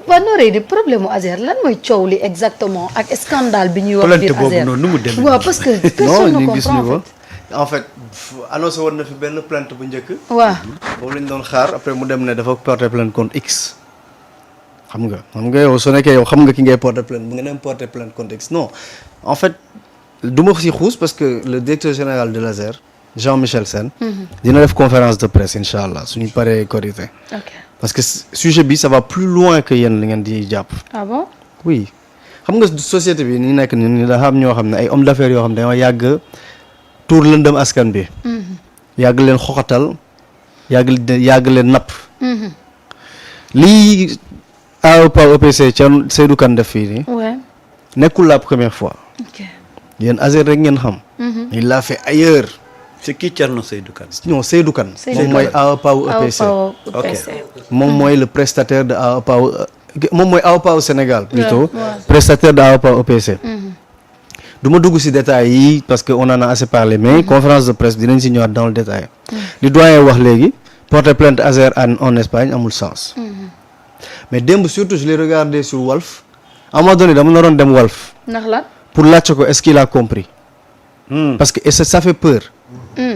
waaw nooree di problème mu Azer lan mooy coow li exactement ak scandale bi ñuy wax biir Azer waaw parce que personne ne comprend en fait annoncé woon na fi benn plainte bu njëkk. waaw boobu lañ doon xaar après mu dem ne dafa porter plainte contre X. xam nga yow su nekkee yow xam nga ki ngay porter plainte bu nga dem porter plainte contre X non en fait du ma si xuus parce que le directeur général de l'Azer Jean-Michel Sène. dina def conférence de presse incha allah suñu paree Korité. ok parce que sujet bi ça va plus loin que yéen li ngeen di jàpp. ah bon oui xam nga société bi ni nekk ni dafa am ñoo xam ne ay hommes d'affaires yoo xam ne dañoo yàgg tuur lëndëm askan bi. yàgg leen xoxatal yàgg leen napp. lii AOPA EPC ca Seydou Kane def fii nii. nekkul la première fois. ok yéen Azer rek ngeen xam. il l'a fait ailleurs. c'est qui Thierno Seydou Kane. non Seydou Kane. moom mooy AOPA EPC. ok moom mooy le prestataire de AOPA moom mooy AOPA au Sénégal plutôt. prestataire de AOPA EPC. du ma dugg ci détails yi parce que on en a assez parlé mais conférence de presse dinañ ci ñëwaat dans le détail. li doyen wax léegi porter plainte Azer en Espagne amul sens. mais démb surtout je l'ai regardé sur Walf à un moment donné dama naroon dem Walf. ndax la pour laajte ko est-ce qu'il a compris. parce que ça fait peur.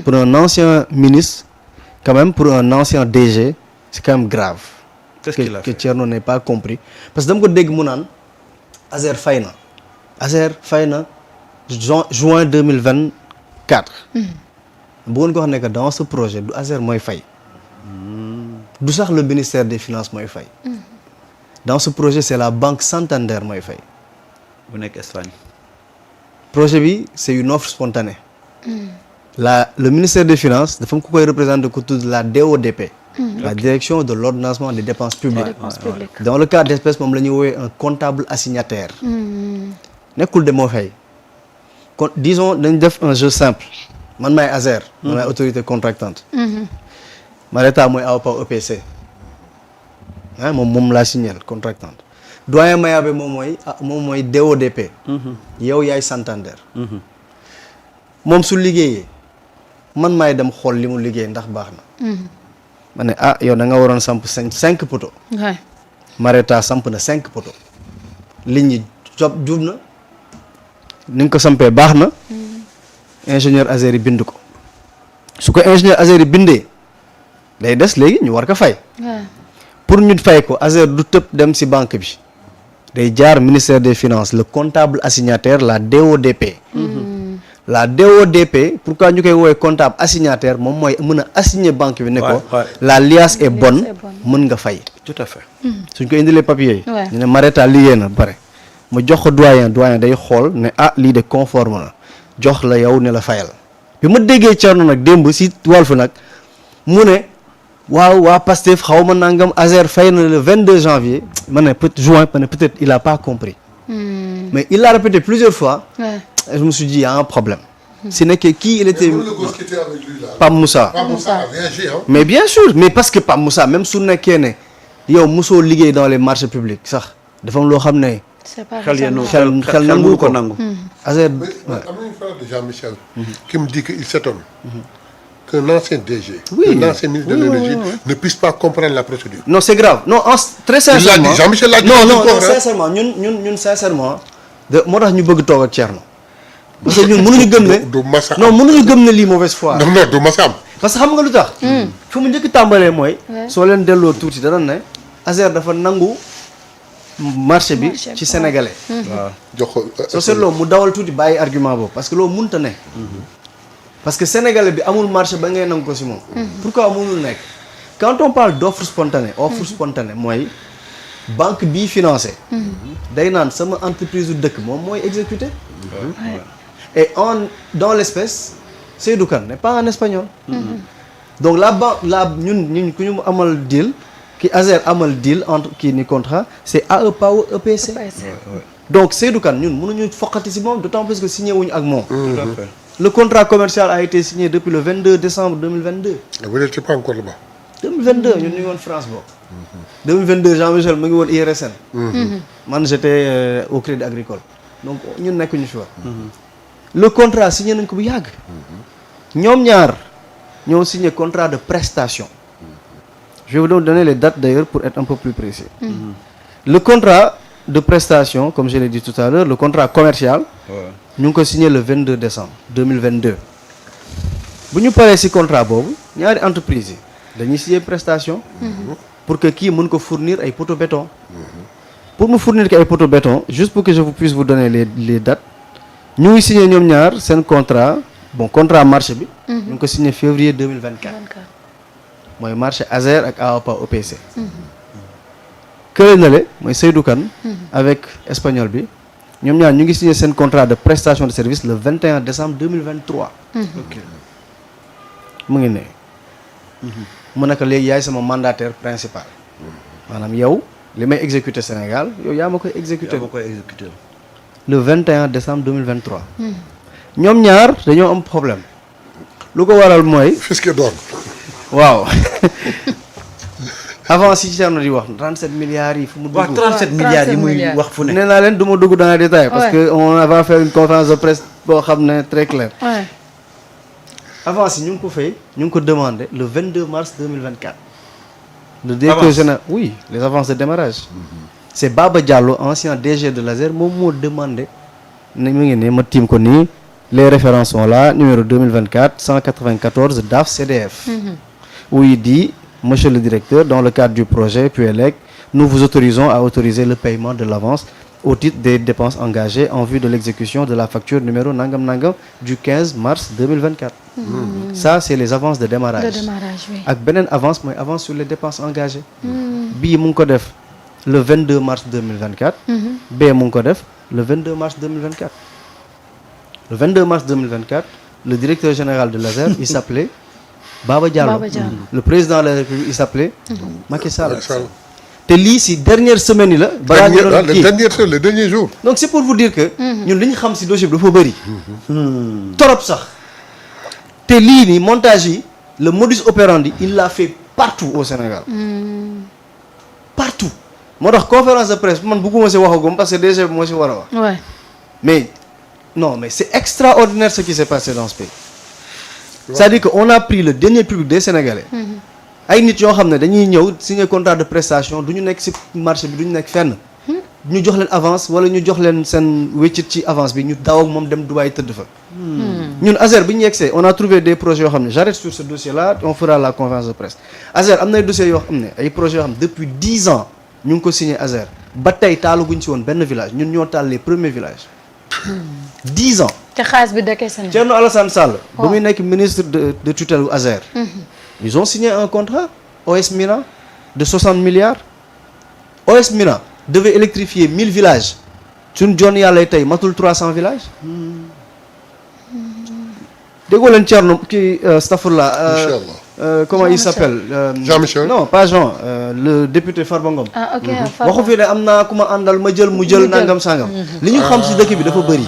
pour un ancien ministre quand même pour un ancien DG c'est quand même grave. qu'est-ce qu'il a fait que Thierno n'ait pas compris parce que dama ko dégg mu naan Azer fay na. Azer fay na juin 2024. bëggoon ko wax ne que dans ce projet du Azer mooy fay. du sax le ministère des finances mooy fay. dans ce projet c'est la banque Santander mooy fay. bu nekk Espagne. projet bi c'est une offre spontanée. le ministère des finances dafa ko koy représenter ko tudd la DODP. la direction de l'ordonnancement des dépenses publiques. dans le cas d'espèce moom la ñuy woowee un comptable assignataire. nekkul de moo fay. kon disons dañ def un jeu simple man maay Azer. man maay autorité contractante. Mareta mooy AOPA EPC. moom laa signal contractante. doyen Mayabe moom mooy DODP. yow yaay Santander. moom su liggéeyee man maay dem xool li mu liggéey ndax baax na. ma ne yow da nga waroon samp 5 poteaux. Mareta samp na 5 poteaux. liñ ñi jub na. ni nga ko sampee baax na. ingénieur Azer yi bind ko. su ko ingénieur Azer yi bindee day des léegi ñu war ko fay. pour ñu fay ko Azer du tëb dem ci banque bi. day jaar ministère des finances le comptable assignataire la DODP. la DODP pourquoi ñu koy woowee comptable assignataire moom mooy mën a assigner banque bi ne ko. la liasse est bonne mën nga fay. tout à fait. suñ ko indilee papier yi. ñu ne Mareta liggéey na ba pare. mu jox ko doyen day xool ne lii de conforme na jox la yow ne la fayal bi ma déggee Thierno nag démb si Walf nag mu ne waaw waa Pastef xaw ma nangam Azer fay na le 22 janvier ma ne peut-être il a pas compris. mais il l'a répété plusieurs fois. je me suis dit il y a un problème. si nekkee kii il était. Pape Moussa. mais bien sûr mais parce que Pape Moussa même su nekkee ne yow mosoo liggéey dans les marchés publics sax dafa am loo xam ne. xel nangu ko nangu. Azer. am nañu frère de Jean-Michel. qui me dit que il s'étonne. qu'un ancien DG. un ancien ministre de l'énergie ne puisse pas comprendre la procédure. non c'est grave non très sincèrement. il l'a dit Jean-Michel l'a dit. non sincèrement ñun sincèrement. moo tax ñu bëgg toog ak Thierno. parce que ñun mënuñu gëm ne. du masa non mënuñu gëm ne lii mauvaise foi. non du masa am. parce que xam nga lu tax. fu mu njëkk tàmbalee mooy. soo leen delloo tuuti dana ne. Azer dafa nangu. marché bi ci sénégalais. waaw jox ko soo seetloo mu dawal tuuti bàyyi argument boobu parce que loolu mënut a ne. parce que sénégalais bi amul marché ba ngay nangu ko ci moom. pourquoi mënul nekk. quand on parle d'offre spontanée offre spontanée mooy banque bii financé. day naan sama entreprise u dëkk moom mooy exécuté. et dans l'espèce Seydou Kane n'est pas un espagnol. donc la ñun ku ñu amal deal. ki Azer amal deal entre kii ni contrat c'est AOPA ou EPC. donc Seydou Kane ñun mënuñu foqati ci moom d'autant plus que signé wuñu ak moom. tout à fait. le contrat commercial a été signé depuis le 22 décembre 2022. vous n'étiez pas encore là-bas. 2022 ñun ñu ngi woon France boobu. 2022 Jean-Michel mu ngi woon IRSN. man j'étais au Crédit Agricole donc ñun nekkuñu fi woon. le contrat signé nañ ko bu yàgg. ñoom ñaar ñoo signé contrat de prestation. je vais vous donner les dates d'ailleurs pour être un peu plus précis. le contrat de prestation comme je l'ai dit tout à l'heure le contrat commercial ñu ngi ko signé le 22 décembre 2022 bu ñu paree ci contrat boobu ñaari entreprise yi dañuy signé prestation pour que kii mën ko fournir ay poteau béton pour mu fournir ko ay poteau béton juste pour que je puisse vous donner les dates ñu ngi signé ñoom ñaar seen contrat contrat marché bi ñu ngi ko signé février 2024 mooy marché Azer ak AOPA OPC kële na le mooy Seydou Kane avec espagnol bi ñoom ñaar ñu ngi signé seen contrat de prestation de service le 21 décembre 2023 ok mu ngi ne mu nekk léegi yaay sama mandataire principal maanaam yow li may exécuter Sénégal yow yaa ma koy exécuter le 21 décembre 2023 ñoom ñaar dañoo am problème lu ko waral mooy fisc d'or waaw avant si Thierno di wax 37 milliards yi fu mu dugg 37 milliards yi muy wax fu ne nee naa leen du ma dugg dans les détails parce que on va faire une conférence de presse boo xam ne très clair avance yi ñu ngi ko fay ñu ngi ko demandé le 22 mars 2024 le directeur général oui les avances de démarrage c'est Baba Diallo ancien DG de l'ASER moom moo demandé ne mu ngi ne ma tiim ko nii les références sont là numéro 2024 194 DAF CDF où il dit monsieur le directeur dans le cadre du projet PUELEC nous vous autorisons à autoriser le paiement de l'avance au titre des dépenses engagées en vue de l'exécution de la facture numéro nangam nangam du 15 mars 2024 ça c'est les avances de démarrage ak beneen avance mooy avance sur les dépenses engagées bii mu ngi ko def le 22 mars 2024 bee mu ngi ko def le 22 mars 2024 le 22 mars 2024 le directeur général de l'ASER il s'appelait Baba Diallo le président de la République il s'appelait Macky Sall te lii si dernière semaine yi la balaa ñu doon kii le dernier jour donc c'est pour vous dire que ñun li ñu xam si dossier bi dafa bëri torop sax te lii nii montage yi le modus operandi il l'a fait partout au Sénégal partout moo tax conférence de presse man bëgguma si waxagum parce que DG bi moo si war a wax mais non mais c'est extraordinaire ce qui s'est passé dans ce pays c'est-à-dire que on a pris le dernier public des Sénégalais ay nit yoo xam ne dañuy ñëw signer contrat de prestation du ñu nekk ci marché bi du ñu nekk fenn ñu jox leen avance wala ñu jox leen seen wéccit ci avance bi ñu daw ak moom dem Dubaï tëdd fa ñun ASER bi ñu yegsee on a trouvé des projets yoo xam ne j'arrête sur ce dossier là on fera la conférence de presse ASER am na ay dossiers yoo xam ne ay projets yoo xam ne depuis 10 ans ñu ngi ko signé ASER ba tey taaluguñ ci woon benn village ñun ñoo taal les premiers villages 10 ans te xaalis bi dëkkee Sénégal Thierno Alassane Sall ba muy nekk ministre de tutelle ASER ils ont signé un contrat OS Mina de 60 milliards OS Mina devait électrifier 1000 villages suñ jon yàlla tey matul 300 villages déggoo leen Thierno kii Stafurla comment il s'appelle Jean-Michel non pas Jean le député Farba Ngom ok waxu fi ne am naa ku ma àndal ma jël mu jël nangam sangam li ñu xam si dëkk bi dafa bëri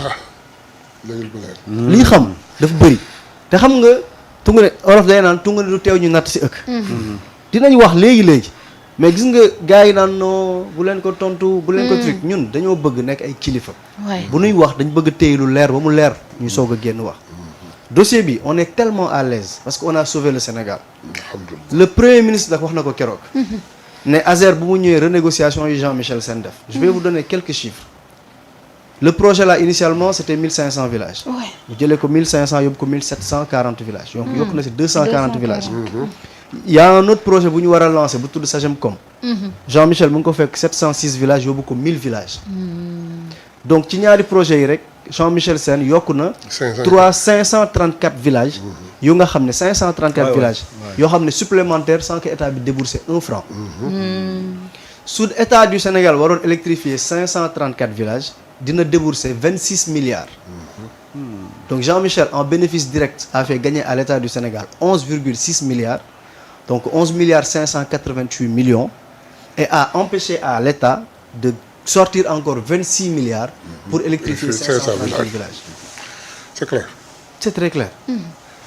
li ñu xam dafa bëri te xam nga tungu ne olof day naan tungu ne du teew ñu natt si ëkk dinañ wax léegi mais gis nga gars yi naan non bu leen ko tontu bu leen ko truc ñun dañoo bëgg nekk ay kilifa bu nuy wax dañ bëgg téye lu leer ba mu leer ñu soog a génn wax dossier bi on est tellement à l'aise parce que on a sauvé le Sénégal le premier ministre nag wax na ko keroog ne ASER bu mu ñëwee renégociation yi Jean-Michel Sène def je vais vous donner quelques chiffres le projet là initialement c'était 1500 villages ñu jëlee ko 1500 yóbbu ko 1740 villages donc yokk na si 240 villages il y a un autre projet bu ñu war a lancer bu tudd Sagemcom Jean-Michel mu ngi ko fekk 706 villages yóbbu ko 1000 villages donc ci ñaari projets yi rek Jean-Michel Sène yokk na 534 villages yu nga xam ne 534 villages yoo xam ne supplémentaire sans que état bi débourser 1 franc su état du Sénégal waroon électrifier 534 villages dina débourser 26 milliards donc Jean-Michel en bénéfice direct a fait gagner à l'état du Sénégal 11,6 milliards donc 11 milliards 588 millions et a empêché à l'état de sortir encore 26 milliards pour électrifier 534 villages c'est clair c'est très clair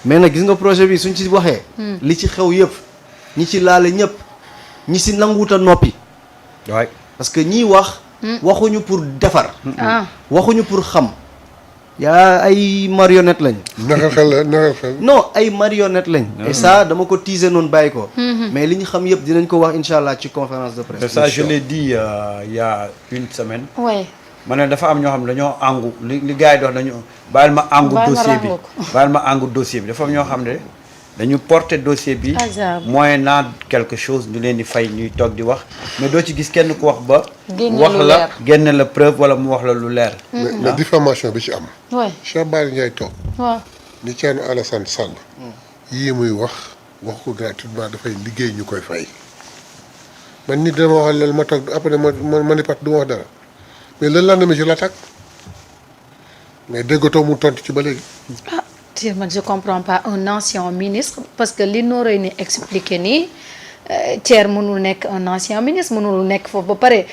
mais nag gis nga projet bi suñ ci waxee li ci xew yëpp ñi ci laale ñëpp ñi si nanguuta noppi parce que ñiy wax waxuñu pour defar waxuñu pour xam yaa ay marionnette lañ naxal xel la naxal xel non ay marionnette lañ. et ça dama ko teaser noonu bàyyi ko. mais li ñu xam yëpp dinañ ko wax incha allah ci conférence de presse. ça je l'ai dit il y a une semaine. oui. ma ne dafa am ñoo xam ne dañoo àngu li gars yi dox dañu bàyyil ma àngu dossier bi bàyyil ma àngu dossier bi dafa am ñoo xam ne dañu porter dossier bi moyennant quelque chose ñu leen di fay ñuy toog di wax mais doo ci gis kenn ku wax ba wax la génne la preuve wala mu wax la lu leer. mais diffamation bi ci am. oui Cheikh Bara Ndiaye toog. waaw. ni Thierno Alassane Sall. yii muy wax ko gratuitement dafay liggéey ñu koy fay. man nit dama wax loolu ma toog après ma ni pat du ma wax dara mais le lendemain je l'attaque mais déggatoo mu tontu ci ba léegi. ah man je comprends pas un ancien ministre parce que li nooree ni expliqué nii Thierno mënul nekk un ancien ministre mënul nekk foofu ba pare.